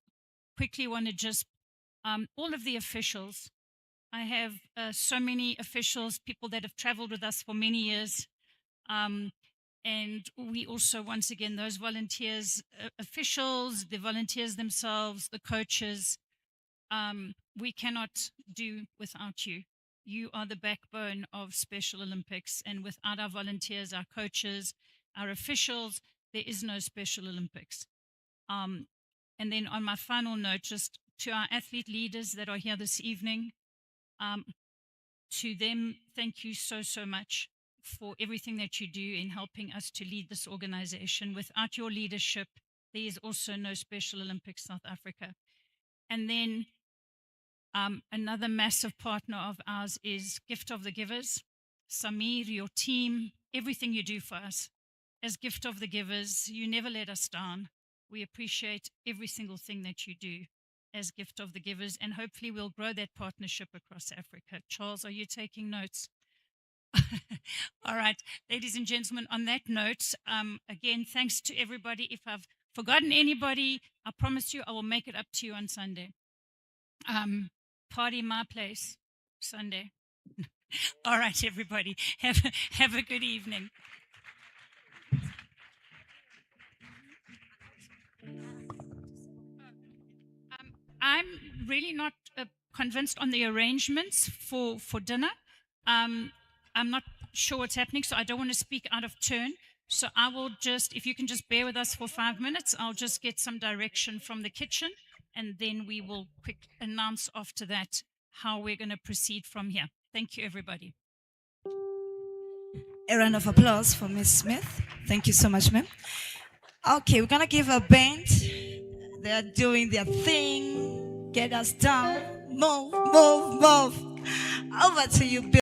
quickly want to just, all of the officials, I have so many officials, people that have traveled with us for many years. And we also, once again, those volunteers, officials, the volunteers themselves, the coaches, we cannot do without you. You are the backbone of Special Olympics, and without our volunteers, our coaches, our officials, there is no Special Olympics. And then on my final note, just to our athlete leaders that are here this evening, to them, thank you so, so much for everything that you do in helping us to lead this organization. Without your leadership, there is also no Special Olympics South Africa. And then another massive partner of ours is Gift of the Givers. Samir, your team, everything you do for us. As Gift of the Givers, you never let us down. We appreciate every single thing that you do as Gift of the Givers, and hopefully we'll grow that partnership across Africa. Charles, are you taking notes? All right, ladies and gentlemen, on that note, again, thanks to everybody. If I've forgotten anybody, I promise you I will make it up to you on Sunday. Party my place, Sunday. All right, everybody, have a good evening. I'm really not convinced on the arrangements for dinner. I'm not sure what's happening, so I don't want to speak out of turn. So I will just, if you can just bear with us for 5 minutes, I'll just get some direction from the kitchen, and then we will quick announce after that how we're going to proceed from here. Thank you, everybody. A round of applause for Ms. Smith. Thank you so much, ma'am. Okay, we're going to give a band. They're doing their thing. Get us down. Move, move, move. Over to you, Bill.